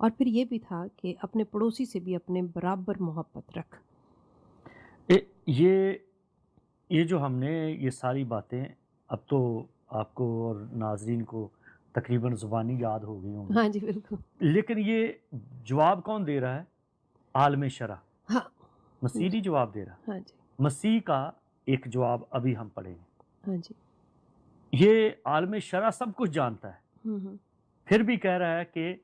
اور پھر یہ بھی تھا کہ اپنے پڑوسی سے بھی اپنے برابر محبت رکھ. یہ جو ہم نے یہ ساری باتیں اب تو آپ کو اور ناظرین کو تقریباً زبانی یاد ہو گئی ہوں گی، ہاں جی بالکل. لیکن یہ جواب کون دے رہا ہے؟ عالم شرع. ہاں مسیح نہیں جواب دے رہا. ہاں جی مسیح کا ایک جواب ابھی ہم پڑھیں گے. ہاں جی. یہ عالم شرع سب کچھ جانتا ہے، پھر بھی کہہ رہا ہے کہ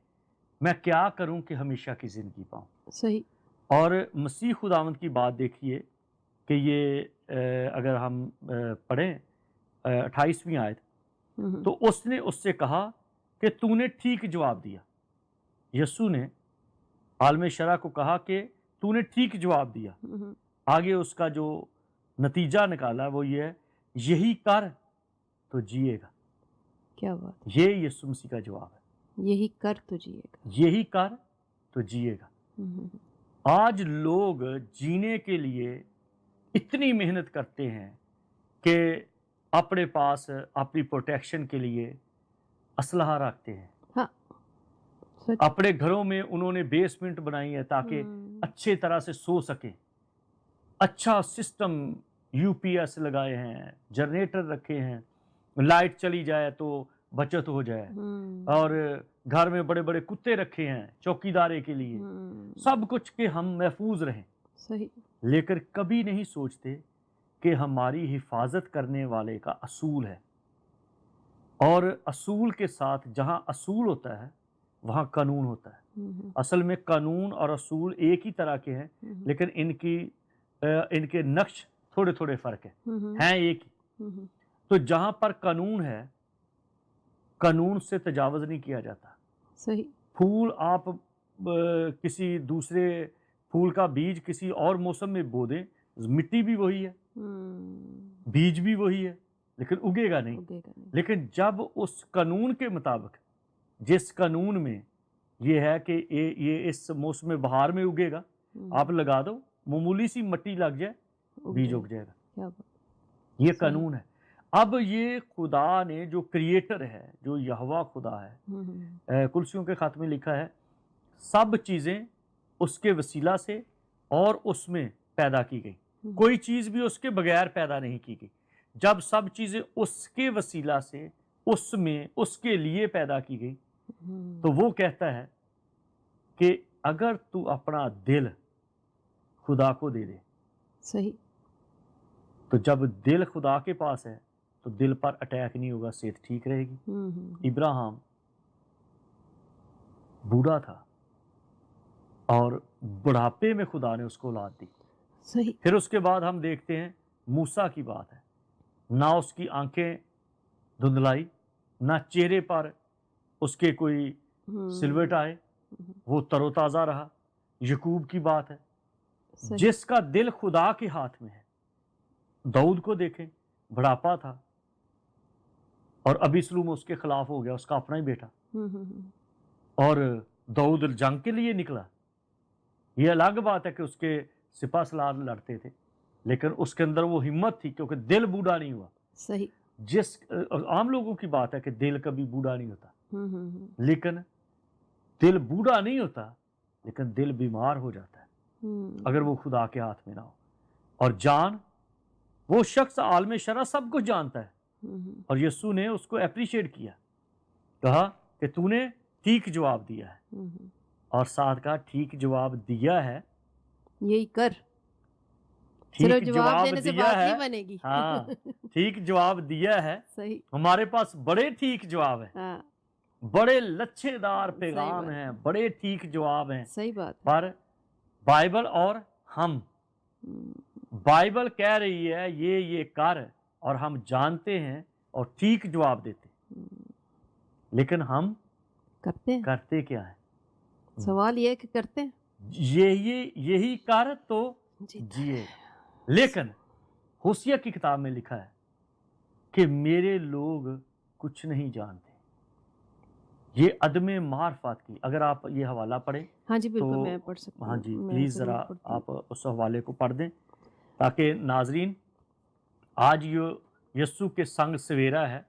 میں کیا کروں کہ ہمیشہ کی زندگی پاؤں. صحیح. اور مسیح خداوند کی بات دیکھیے کہ یہ اگر ہم پڑھیں 28ویں آیت، تو اس نے اس سے کہا کہ تو نے ٹھیک جواب دیا. یسوع نے عالم شرع کو کہا کہ تو نے ٹھیک جواب دیا. آگے اس کا جو نتیجہ نکالا وہ یہ ہے، یہی کر تو جیے گا. کیا بات. یہ یسوع مسیح کا جواب ہے، یہی کر تو جیے گا. یہی کر تو جیے گا. آج لوگ جینے کے لیے اتنی محنت کرتے ہیں کہ اپنے پاس اپنی پروٹیکشن کے لیے اسلحہ رکھتے ہیں. ہاں سچ. اپنے گھروں میں انہوں نے بیسمنٹ بنائی ہے تاکہ اچھے طرح سے سو سکیں. اچھا سسٹم یو پی ایس لگائے ہیں، جنریٹر رکھے ہیں، لائٹ چلی جائے تو بچت ہو جائے. اور گھر میں بڑے بڑے کتے رکھے ہیں چوکیدارے کے لیے، سب کچھ کہ ہم محفوظ رہیں. صحیح. لیکن کبھی نہیں سوچتے کہ ہماری حفاظت کرنے والے کا اصول ہے. اور اصول کے ساتھ جہاں اصول ہوتا ہے وہاں قانون ہوتا ہے. اصل میں قانون اور اصول ایک ہی طرح کے ہیں، لیکن ان کے نقش تھوڑے تھوڑے فرق ہیں ایک ہی. تو جہاں پر قانون ہے، قانون سے تجاوز نہیں کیا جاتا. صحیح. پھول آپ کسی دوسرے پھول کا بیج کسی اور موسم میں بو دیں، مٹی بھی وہی ہے، بیج بھی وہی ہے، لیکن اگے گا نہیں. لیکن جب اس قانون کے مطابق، جس قانون میں یہ ہے کہ یہ اس موسم بہار میں اگے گا، آپ لگا دو، معمولی سی مٹی لگ جائے، بیج اگ جائے گا. یہ قانون ہے. اب یہ خدا نے جو کریٹر ہے، جو یہوہ خدا ہے، کلسیوں کے خط میں لکھا ہے سب چیزیں اس کے وسیلہ سے اور اس میں پیدا کی گئی. کوئی چیز بھی اس کے بغیر پیدا نہیں کی گئی. جب سب چیزیں اس کے وسیلہ سے، اس میں، اس کے لیے پیدا کی گئی، تو وہ کہتا ہے کہ اگر تو اپنا دل خدا کو دے دے. صحیح. تو جب دل خدا کے پاس ہے تو دل پر اٹیک نہیں ہوگا، صحت ٹھیک رہے گی. ابراہیم بوڑھا تھا اور بڑھاپے میں خدا نے اس کو اولاد دی. صحیح. پھر اس کے بعد ہم دیکھتے ہیں موسیٰ کی بات ہے، نہ اس کی آنکھیں دھندلائی، نہ چہرے پر اس کے کوئی سلوٹ آئے، وہ تر و تازہ رہا. یعقوب کی بات ہے، جس کا دل خدا کے ہاتھ میں ہے. داؤد کو دیکھیں، بڑھاپا تھا اور ابیسلوم اس کے خلاف ہو گیا، اس کا اپنا ہی بیٹا، اور داؤد جنگ کے لیے نکلا. یہ الگ بات ہے کہ اس کے سپہ سالار لڑتے تھے، لیکن اس کے اندر وہ ہمت تھی کیونکہ دل بوڑھا نہیں ہوا. صحیح. جس عام لوگوں کی بات ہے کہ دل کبھی بوڑھا نہیں ہوتا، لیکن دل بوڑھا نہیں ہوتا، لیکن دل بیمار ہو جاتا ہے اگر وہ خدا کے ہاتھ میں نہ ہو. اور جان، وہ شخص عالم شرع سب کچھ جانتا ہے، اور یسوع نے اس کو اپریشیٹ کیا، کہا کہ تو نے ٹھیک جواب دیا ہے. اور ساتھ کہا ٹھیک جواب دیا ہے، یہی کر. ٹھیک جواب دینے سے دیا بات ہے. نہیں بنے گی. ہاں ٹھیک جواب دیا ہے. صحیح. ہمارے پاس بڑے ٹھیک جواب ہیں، ہاں بڑے لچھے دار پیغام ہیں، بڑے ٹھیک جواب ہیں. صحیح بات. پر بائبل اور ہم، بائبل کہہ رہی ہے یہ کر، اور ہم جانتے ہیں اور ٹھیک جواب دیتے، لیکن ہم کرتے کیا ہے؟ سوال یہ ہے کہ کرتے ہیں یہی کر تو جیے. لیکن ہوسیہ کی کتاب میں لکھا ہے کہ میرے لوگ کچھ نہیں جانتے. یہ عدم معرفت کی، اگر آپ یہ حوالہ پڑھیں. ہاں جی بالکل میں پڑھ سکتی ہوں. ہاں جی پلیز ذرا آپ اس حوالے کو پڑھ دیں تاکہ ناظرین، آج یسوع کے سنگ سویرا ہے.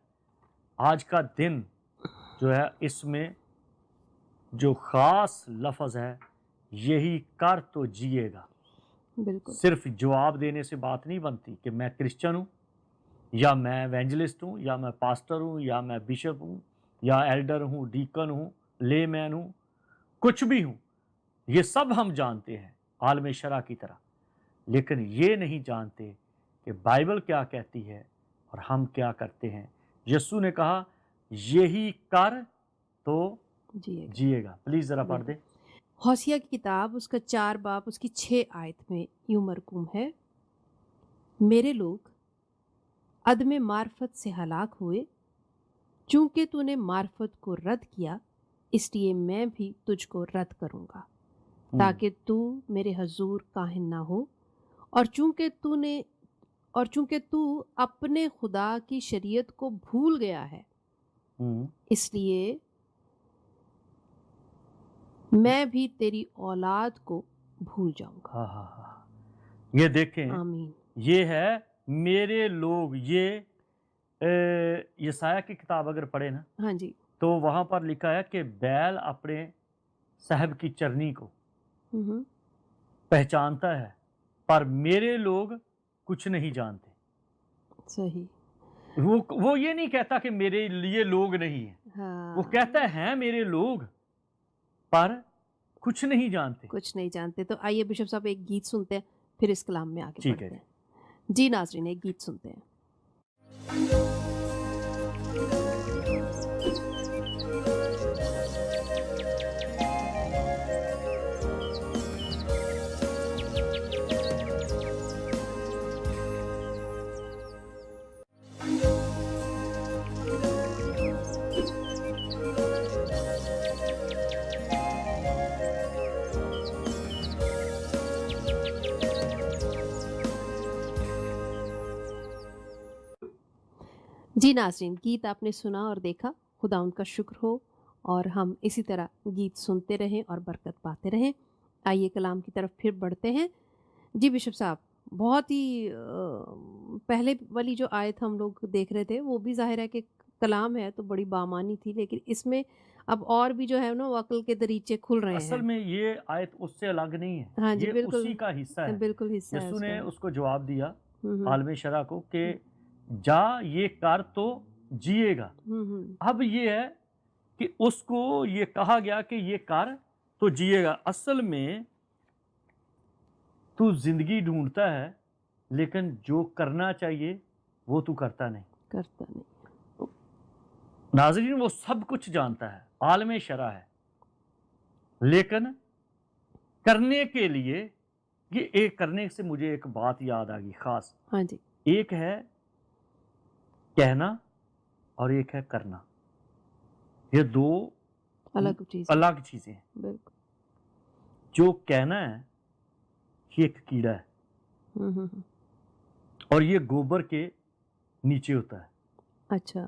آج کا دن جو ہے اس میں جو خاص لفظ ہے یہی کر تو جیے گا. بالکل صرف جواب دینے سے بات نہیں بنتی کہ میں کرسچن ہوں یا میں ایونجلسٹ ہوں یا میں پاسٹر ہوں یا میں بشپ ہوں یا ایلڈر ہوں، ڈیکن ہوں، لے مین ہوں، کچھ بھی ہوں. یہ سب ہم جانتے ہیں عالم شرع کی طرح، لیکن یہ نہیں جانتے کہ بائبل کیا کہتی ہے اور ہم کیا کرتے ہیں. یسوع نے کہا یہی کر تو جیے گا. جیے گا. پلیز ذرا پڑھ دیں. ہوسیہ کی کتاب اس کا 4 باب اس کی 6 آیت میں یوں مرقوم ہے، میرے لوگ عدم معرفت سے ہلاک ہوئے، چونکہ تو نے معرفت کو رد کیا اس لیے میں بھی تجھ کو رد کروں گا، تاکہ تو میرے حضور کاہن نہ ہو، اور چونکہ تو اپنے خدا کی شریعت کو بھول گیا ہے، اس لیے میں بھی تیری اولاد کو بھول جاؤں گا. یہ دیکھیں، آمین. یہ ہے میرے لوگ. یہ یسایہ کی کتاب اگر پڑھے نا ہاں جی. تو وہاں پر لکھا ہے کہ بیل اپنے صاحب کی چرنی کو پہچانتا ہے، پر میرے لوگ کچھ نہیں جانتے. صحیح. وہ یہ نہیں کہتا کہ میرے لیے لوگ نہیں ہیں، وہ کہتا ہے میرے لوگ پر کچھ نہیں جانتے. کچھ نہیں جانتے. تو آئیے بشپ صاحب ایک گیت سنتے ہیں، پھر اس کلام میں آگے ٹھیک بڑھتے ہے. ہیں. جی ناظرین، ایک گیت سنتے ہیں. جی ناظرین، گیت آپ نے سنا اور دیکھا، خدا ان کا شکر ہو، اور ہم اسی طرح گیت سنتے رہیں اور برکت پاتے رہیں. آئیے کلام کی طرف پھر بڑھتے ہیں. جی بشپ صاحب، بہت ہی پہلے والی جو آیت ہم لوگ دیکھ رہے تھے وہ بھی ظاہر ہے کہ کلام ہے تو بڑی بامانی تھی، لیکن اس میں اب اور بھی جو ہے نا وہ عقل کے دریچے کھل رہے ہیں. اصل میں یہ آیت اس سے الگ نہیں ہے، ہاں جی، یہ بالکل اسی کا حصہ ہے. بالکل حصہ ہے یسوع اس نے کا. اس کو جواب دیا عالم شرع کو کہ جا یہ کر تو جیے گا. اب یہ ہے کہ اس کو یہ کہا گیا کہ یہ کر تو جیے گا. اصل میں تو زندگی ڈھونڈتا ہے لیکن جو کرنا چاہیے وہ تو کرتا نہیں. ناظرین، وہ سب کچھ جانتا ہے، عالم شرع ہے، لیکن کرنے کے لیے یہ ایک کرنے سے مجھے ایک بات یاد آ گئی خاص. ہاں جی. ایک ہے کہنا اور ایک ہے کرنا. یہ دو الگ چیزیں ہیں. بالکل. جو کہنا ہے یہ ایک کیڑا ہے اور یہ گوبر کے نیچے ہوتا ہے. اچھا.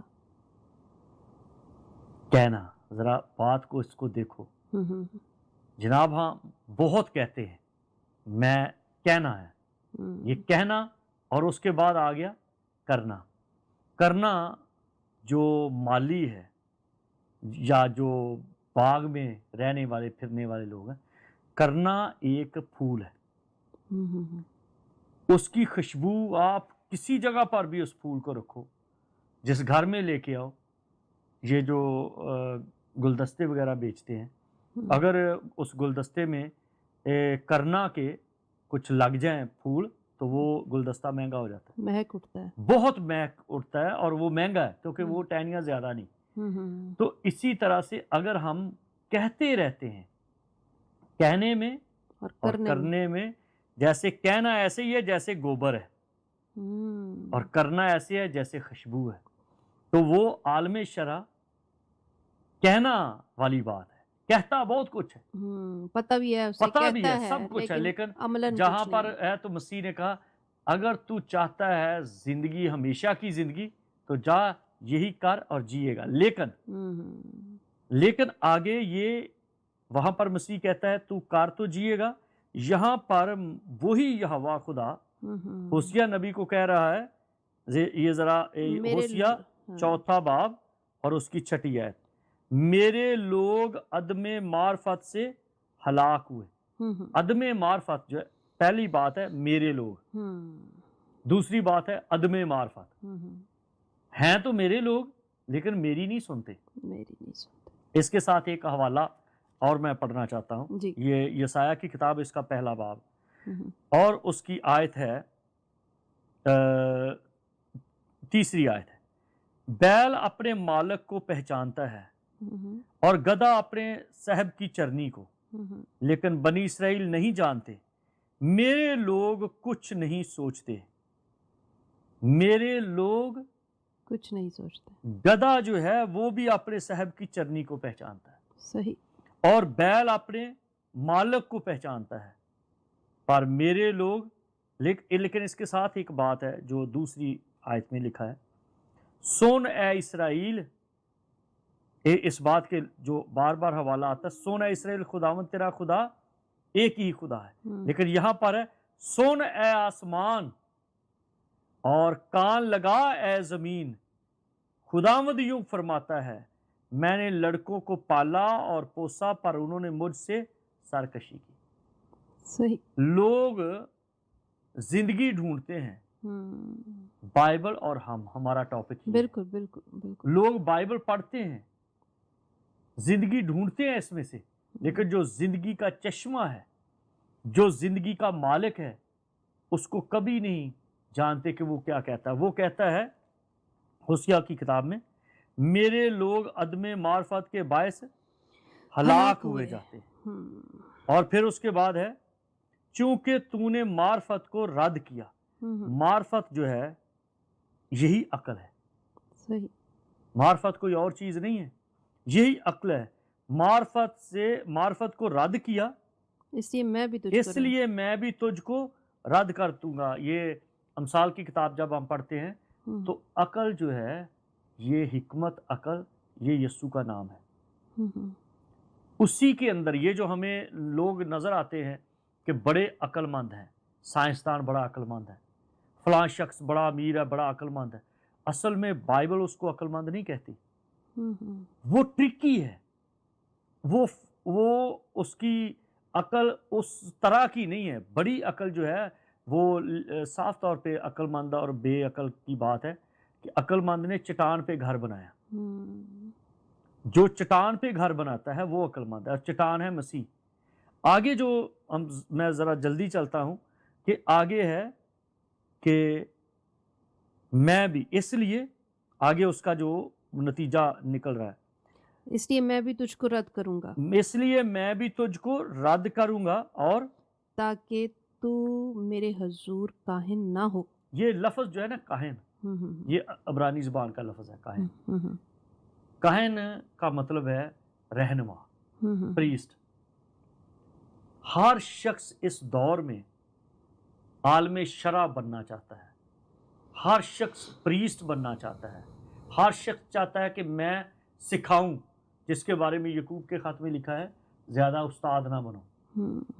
کہنا، ذرا بات کو اس کو دیکھو جناب. ہاں بہت کہتے ہیں میں کہنا ہے، یہ کہنا، اور اس کے بعد آ گیا کرنا. کرنا جو مالی ہے یا جو باغ میں رہنے والے پھرنے والے لوگ ہیں، کرنا ایک پھول ہے. اس کی خوشبو آپ کسی جگہ پر بھی اس پھول کو رکھو، جس گھر میں لے کے آؤ، یہ جو گلدستے وغیرہ بیچتے ہیں، اگر اس گلدستے میں کرنا کے کچھ لگ جائیں پھول تو وہ گلدستہ مہنگا ہو جاتا ہے. مہک اٹھتا ہے، بہت مہک اٹھتا ہے، اور وہ مہنگا ہے کیونکہ وہ ٹہنیاں زیادہ نہیں. تو اسی طرح سے اگر ہم کہتے رہتے ہیں، کہنے میں اور کرنے میں، جیسے کہنا ایسے ہی ہے جیسے گوبر ہے، اور کرنا ایسے ہے جیسے خوشبو ہے. تو وہ عالم شرع کہنا والی بات ہے. کہتا بہت کچھ ہے، پتہ بھی ہے، سب کچھ ہے، لیکن جہاں پر ہے تو مسیح نے کہا اگر تو چاہتا ہے زندگی ہمیشہ کی زندگی تو جا یہی کر اور جیے گا. لیکن آگے یہ وہاں پر مسیح کہتا ہے تو کر تو جیے گا. یہاں پر وہی یہوہ خدا ہوسیہ نبی کو کہہ رہا ہے. یہ ذرا ہوسیہ 4 باب اور اس کی 6 آیت. میرے لوگ عدم معرفت سے ہلاک ہوئے. عدم معرفت جو ہے پہلی بات ہے میرے لوگ، دوسری بات ہے عدم معرفت. ہیں تو میرے لوگ لیکن میری نہیں سنتے. میری نہیں سنتے. اس کے ساتھ ایک حوالہ اور میں پڑھنا چاہتا ہوں. جی. یہ یسایہ کی کتاب، اس کا پہلا باب اور اس کی آیت ہے 3 آیت ہے. بیل اپنے مالک کو پہچانتا ہے اور گدھا اپنے صاحب کی چرنی کو، لیکن بنی اسرائیل نہیں جانتے. میرے لوگ کچھ نہیں سوچتے. میرے لوگ کچھ نہیں سوچتے. گدھا جو ہے وہ بھی اپنے صاحب کی چرنی کو پہچانتا ہے. صحیح. اور بیل اپنے مالک کو پہچانتا ہے، پر میرے لوگ لیکن اس کے ساتھ ایک بات ہے جو دوسری آیت میں لکھا ہے، سن اے اسرائیل. اس بات کے جو بار بار حوالہ آتا ہے، سن اے اسرائیل خداوند تیرا خدا ایک ہی خدا ہے. لیکن یہاں پر ہے سن اے آسمان اور کان لگا اے زمین. خداوند یوں فرماتا ہے، میں نے لڑکوں کو پالا اور پوسا پر انہوں نے مجھ سے سرکشی کی. صحیح. لوگ زندگی ڈھونڈتے ہیں. بائبل اور ہمارا ٹاپک ہے. بالکل بالکل بالکل. لوگ بائبل پڑھتے ہیں، زندگی ڈھونڈتے ہیں اس میں سے، لیکن جو زندگی کا چشمہ ہے، جو زندگی کا مالک ہے، اس کو کبھی نہیں جانتے کہ وہ کیا کہتا ہے. وہ کہتا ہے ہوسیہ کی کتاب میں، میرے لوگ عدم معرفت کے باعث ہلاک ہوئے جاتے ہیں. اور پھر اس کے بعد ہے چونکہ تو نے معرفت کو رد کیا. معرفت جو ہے یہی عقل ہے. صحیح. معرفت کوئی اور چیز نہیں ہے، یہی عقل ہے. معرفت کو رد کیا، اس لیے میں بھی تجھ کو رد کر دوں گا. یہ امثال کی کتاب جب ہم پڑھتے ہیں تو عقل جو ہے، یہ حکمت عقل، یہ یسوع کا نام ہے. اسی کے اندر یہ جو ہمیں لوگ نظر آتے ہیں کہ بڑے عقل مند ہیں، سائنسدان بڑا عقل مند ہے، فلاں شخص بڑا امیر ہے، بڑا عقل مند ہے. اصل میں بائبل اس کو عقل مند نہیں کہتی. وہ ٹرکی ہے. وہ اس کی عقل اس طرح کی نہیں ہے. بڑی عقل جو ہے وہ صاف طور پہ عقل مند اور بے عقل کی بات ہے کہ عقل مند نے چٹان پہ گھر بنایا. جو چٹان پہ گھر بناتا ہے وہ عقل مند ہے، اور چٹان ہے مسیح. آگے جو میں ذرا جلدی چلتا ہوں کہ آگے ہے کہ میں بھی، اس لیے آگے اس کا جو نتیجہ نکل رہا ہے، اس لیے میں بھی تجھ کو رد کروں گا. اس لیے میں بھی تجھ کو رد کروں گا اور تاکہ تو میرے حضور کاہن نہ ہو. یہ لفظ جو ہے نا کاہن، یہ عبرانی زبان کا لفظ ہے کاہن. کاہن کا مطلب ہے رہنما، پریسٹ. ہر شخص اس دور میں عالم شرع بننا چاہتا ہے. ہر شخص پریسٹ بننا چاہتا ہے. ہر شخص چاہتا ہے کہ میں سکھاؤں، جس کے بارے میں یعقوب کے خط میں لکھا ہے زیادہ استاد نہ بنو.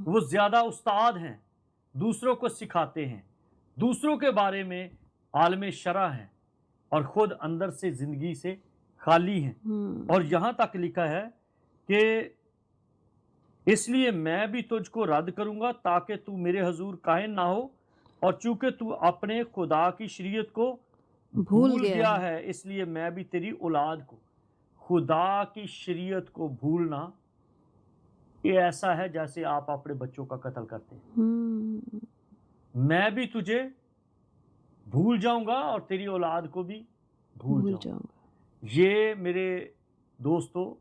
وہ زیادہ استاد ہیں، دوسروں کو سکھاتے ہیں، دوسروں کے بارے میں عالم شرع ہیں، اور خود اندر سے زندگی سے خالی ہیں. اور یہاں تک لکھا ہے کہ اس لیے میں بھی تجھ کو رد کروں گا تاکہ تو میرے حضور کاہن نہ ہو، اور چونکہ تو اپنے خدا کی شریعت کو بھول گیا ہے، اس لیے میں بھی تیری اولاد کو. خدا کی شریعت کو بھولنا یہ ایسا ہے جیسے آپ اپنے بچوں کا قتل کرتے ہیں. میں بھی تجھے بھول جاؤں گا اور تیری اولاد کو بھی بھول جاؤں گا. یہ میرے دوستو،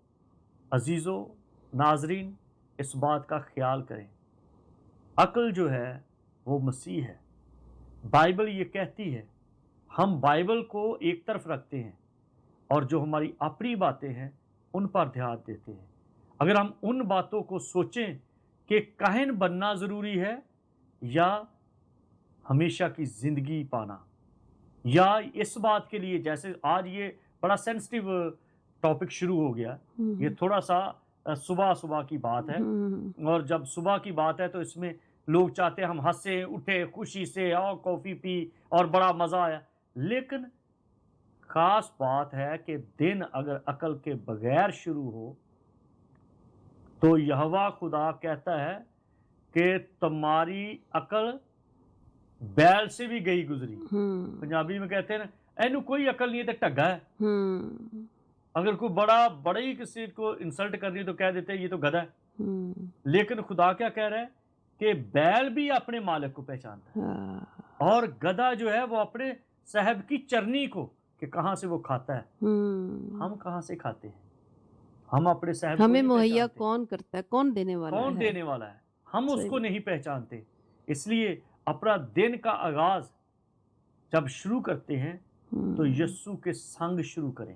عزیزو، ناظرین، اس بات کا خیال کریں. عقل جو ہے وہ مسیح ہے. بائبل یہ کہتی ہے. ہم بائبل کو ایک طرف رکھتے ہیں اور جو ہماری اپنی باتیں ہیں ان پر دھیان دیتے ہیں. اگر ہم ان باتوں کو سوچیں کہ کاہن بننا ضروری ہے یا ہمیشہ کی زندگی پانا، یا اس بات کے لیے، جیسے آج یہ بڑا سینسٹیو ٹاپک شروع ہو گیا، یہ تھوڑا سا صبح کی بات ہے، اور جب صبح کی بات ہے تو اس میں لوگ چاہتے ہیں ہم ہنسے اٹھے خوشی سے اور کافی پی اور بڑا مزہ آیا. لیکن خاص بات ہے کہ دن اگر عقل کے بغیر شروع ہو تو یہوہ خدا کہتا ہے کہ تمہاری عقل بیل سے بھی گئی گزری. پنجابی میں کہتے ہیں نا اینو کوئی عقل نہیں ہے تو ٹگا ہے. اگر کوئی بڑی کسی کو انسلٹ کرنی تو کہہ دیتے ہیں یہ تو گدھا ہے. لیکن خدا کیا کہہ رہا ہے کہ بیل بھی اپنے مالک کو پہچانتا ہے اور گدھا جو ہے وہ اپنے صاحب کی چرنی کو کہ کہاں سے وہ کھاتا ہے. ہم کہاں سے کھاتے ہیں؟ ہم اپنے صاحب کو ہمیں نہیں مہیا پہچانتے. کون کرتا ہے، کون دینے والا ہے؟ کون دینے والا ہے؟ ہم اس صحیح کو نہیں پہچانتے. اس لیے اپنا دن کا آغاز جب شروع کرتے ہیں تو یسوع کے سنگ شروع کریں.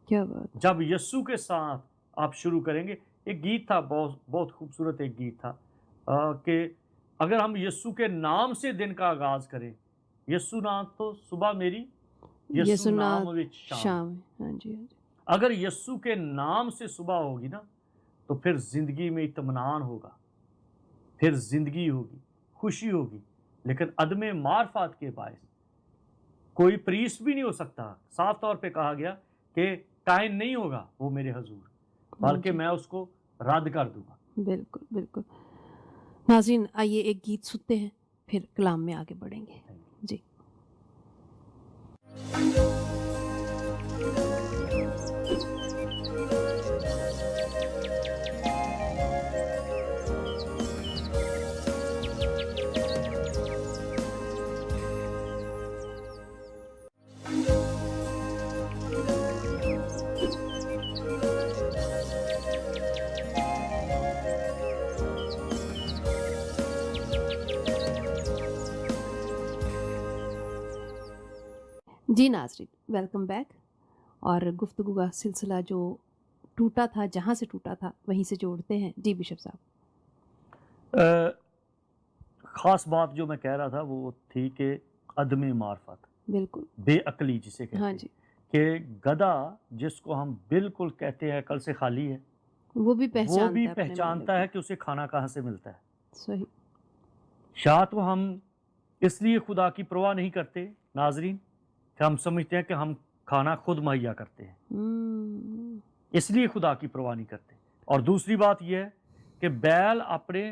کیا بات. جب یسوع کے ساتھ آپ شروع کریں گے. ایک گیت تھا، بہت خوبصورت ایک گیت تھا کہ اگر ہم یسوع کے نام سے دن کا آغاز کریں، یسوع نام تو صبح میری، یسوع نام وچ شام. ہاں جی. اگر یسوع کے نام سے صبح ہوگی نا تو پھر زندگی میں اطمینان ہوگا، پھر زندگی ہوگی، خوشی ہوگی. لیکن عدم معرفت کے باعث کوئی پریسٹ بھی نہیں ہو سکتا. صاف طور پہ کہا گیا کہ کائن نہیں ہوگا وہ میرے حضور، بلکہ میں اس کو رد کر دوں گا. بالکل بالکل. ناظرین آئیے ایک گیت سنتے ہیں، پھر کلام میں آگے بڑھیں گے. جی. جی ناظرین ویلکم بیک. اور گفتگو کا سلسلہ جو ٹوٹا تھا، جہاں سے ٹوٹا تھا وہیں سے جوڑتے ہیں. جی بشپ صاحب. خاص بات جو میں کہہ رہا تھا وہ تھی کہ عدم معرفت، بالکل بے عقلی جسے کہتے ہاں ہیں. جی. کہ گدھا جس کو ہم بالکل کہتے ہیں عقل سے خالی ہے، وہ بھی پہچانتا ہے کہ اسے کھانا کہاں سے ملتا ہے. صحیح. یا تو ہم اس لیے خدا کی پرواہ نہیں کرتے ناظرین کہ ہم سمجھتے ہیں کہ ہم کھانا خود مہیا کرتے ہیں، اس لیے خدا کی پرواہ نہیں کرتے. اور دوسری بات یہ ہے کہ بیل اپنے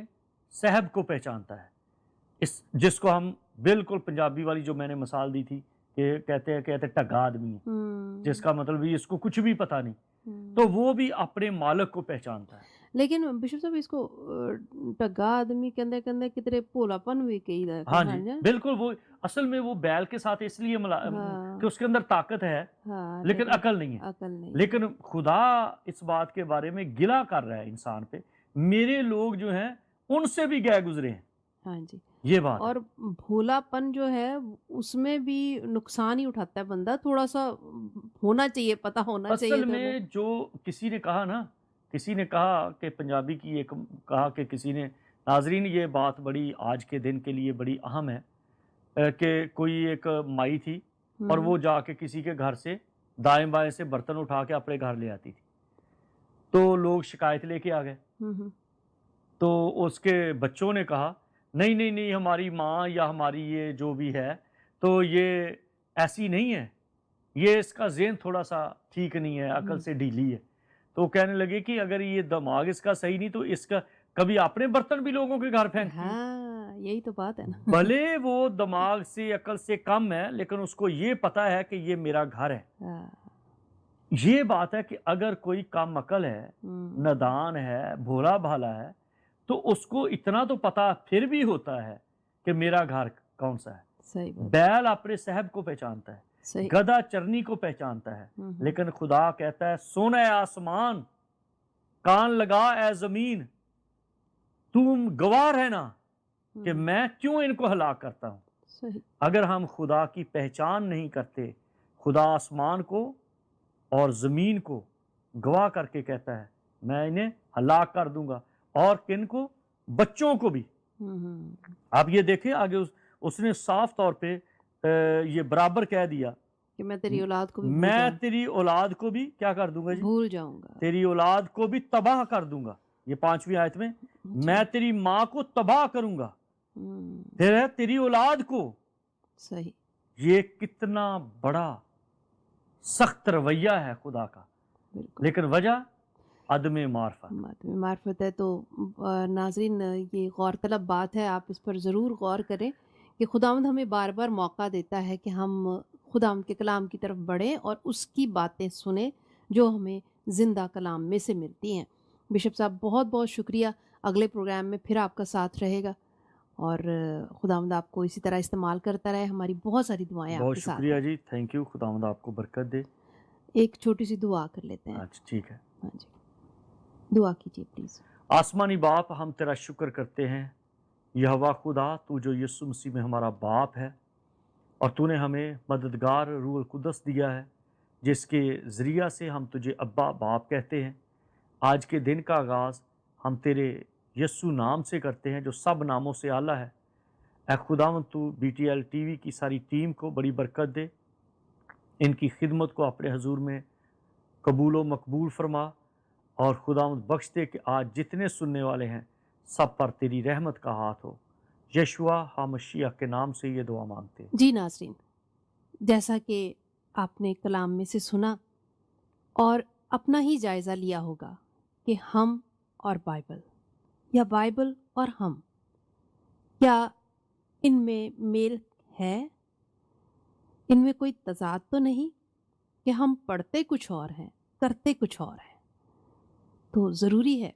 صاحب کو پہچانتا ہے، جس کو ہم بالکل پنجابی والی جو میں نے مثال دی تھی کہ کہتے ٹگا آدمی ہے، جس کا مطلب اس کو کچھ بھی پتہ نہیں، تو وہ بھی اپنے مالک کو پہچانتا ہے. لیکن بشپ صاحب اس کو ٹگا آدمی کے اندر کتنے بھولا پن بھی کہی دا. ہاں جی بالکل. وہ اصل میں وہ بیل کے ساتھ اس لیے کہ اس کے اندر طاقت ہے لیکن عقل نہیں ہے. لیکن خدا اس بات کے بارے میں گلہ کر رہا ہے انسان پہ، میرے لوگ جو ہیں ان سے بھی گئے گزرے ہیں. ہاں جی یہ بات. اور بھولا پن جو ہے اس میں بھی نقصان ہی اٹھاتا ہے بندہ. تھوڑا سا ہونا چاہیے، پتہ ہونا چاہیے. اصل میں جو کسی نے کہا کہ پنجابی کی ایک کہا کہ کسی نے، ناظرین یہ بات بڑی آج کے دن کے لیے بڑی اہم ہے کہ کوئی ایک مائی تھی اور وہ جا کے کسی کے گھر سے دائیں بائیں سے برتن اٹھا کے اپنے گھر لے آتی تھی. تو لوگ شکایت لے کے آ گئے. تو اس کے بچوں نے کہا نہیں ہماری ماں یا ہماری یہ جو بھی ہے تو یہ ایسی نہیں ہے، یہ اس کا ذہن تھوڑا سا ٹھیک نہیں ہے، عقل سے ڈھیلی ہے. تو کہنے لگے کہ اگر یہ دماغ اس کا صحیح نہیں تو اس کا کبھی اپنے برتن بھی لوگوں کے گھر پھینکتی ہے. ہاں یہی تو بات ہے نا. بھلے وہ دماغ سے عقل سے کم ہے لیکن اس کو یہ پتا ہے کہ یہ میرا گھر ہے. یہ بات ہے کہ اگر کوئی کم عقل ہے، نادان ہے، بھولا بھالا ہے، تو اس کو اتنا تو پتا پھر بھی ہوتا ہے کہ میرا گھر کون سا ہے. بیل اپنے صاحب کو پہچانتا ہے، گدھا چرنی کو پہچانتا ہے. لیکن خدا کہتا ہے سن اے آسمان، کان لگا اے زمین، تم گواہ رہنا کہ میں کیوں ان کو ہلاک کرتا ہوں. اگر ہم خدا کی پہچان نہیں کرتے، خدا آسمان کو اور زمین کو گواہ کر کے کہتا ہے میں انہیں ہلاک کر دوں گا. اور کن کو؟ بچوں کو بھی. آپ یہ دیکھیں آگے اس نے صاف طور پہ یہ برابر کہہ دیا کہ میں تیری اولاد کو بھی تیری اولاد کو بھی کیا کر دوں گا جی؟ بھول جاؤں گا. تیری اولاد کو بھی تباہ کر دوں گا. یہ 5ویں آیت میں میں تیری ماں کو تباہ کروں گا، پھر ہے تیری اولاد کو. صحیح. یہ کتنا بڑا سخت رویہ ہے خدا کا، بالکل لیکن وجہ عدم معرفت۔ معرفت ہے۔ تو ناظرین یہ غور طلب بات ہے، آپ اس پر ضرور غور کریں کہ خداوند ہمیں بار بار موقع دیتا ہے کہ ہم خداوند کے کلام کی طرف بڑھیں اور اس کی باتیں سنیں جو ہمیں زندہ کلام میں سے ملتی ہیں۔ بشپ صاحب بہت بہت شکریہ، اگلے پروگرام میں پھر آپ کا ساتھ رہے گا، اور خداوند آپ کو اسی طرح استعمال کرتا رہے۔ ہماری بہت ساری دعائیں آپ بہت کے ساتھ شکریہ ہیں۔ جی، تھینک یو، خداوند آپ کو برکت دے۔ ایک چھوٹی سی دعا کر لیتے ہیں۔ اچھا ٹھیک ہے۔ ہاں جی، دعا کیجیے پلیز۔ آسمانی باپ، ہم تیرا شکر کرتے ہیں یہوہ خدا، تو جو یسوع مسیح میں ہمارا باپ ہے، اور تو نے ہمیں مددگار روح القدس دیا ہے جس کے ذریعہ سے ہم تجھے ابا باپ کہتے ہیں۔ آج کے دن کا آغاز ہم تیرے یسوع نام سے کرتے ہیں جو سب ناموں سے اعلیٰ ہے۔ اے خداوند، تو B T L T V کی ساری ٹیم کو بڑی برکت دے، ان کی خدمت کو اپنے حضور میں قبول و مقبول فرما، اور خداوند بخش دے کہ آج جتنے سننے والے ہیں سب پر تیری رحمت کا ہاتھ ہو۔ یشوع ہامشیہ کے نام سے یہ دعا مانگتے ہیں۔ جی ناظرین، جیسا کہ آپ نے کلام میں سے سنا اور اپنا ہی جائزہ لیا ہوگا کہ ہم اور بائبل، یا بائبل اور ہم، کیا ان میں میل ہے؟ ان میں کوئی تضاد تو نہیں کہ ہم پڑھتے کچھ اور ہیں، کرتے کچھ اور ہیں؟ تو ضروری ہے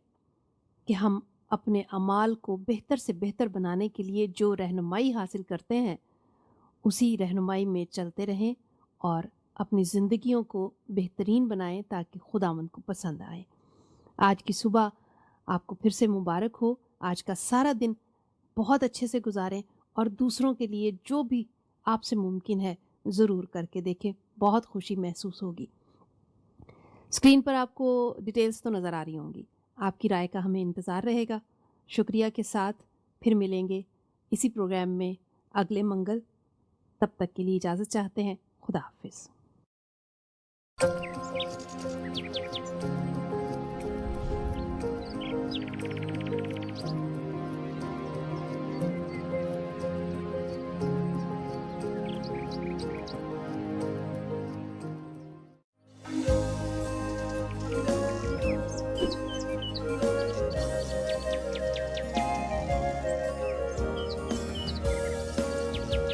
کہ ہم اپنے اعمال کو بہتر سے بہتر بنانے کے لیے جو رہنمائی حاصل کرتے ہیں اسی رہنمائی میں چلتے رہیں اور اپنی زندگیوں کو بہترین بنائیں تاکہ خداوند کو پسند آئے۔ آج کی صبح آپ کو پھر سے مبارک ہو، آج کا سارا دن بہت اچھے سے گزاریں، اور دوسروں کے لیے جو بھی آپ سے ممکن ہے ضرور کر کے دیکھیں، بہت خوشی محسوس ہوگی۔ اسکرین پر آپ کو ڈیٹیلز تو نظر آ رہی ہوں گی، آپ کی رائے کا ہمیں انتظار رہے گا۔ شکریہ کے ساتھ پھر ملیں گے اسی پروگرام میں اگلے منگل۔ تب تک کے لیے اجازت چاہتے ہیں۔ خدا حافظ۔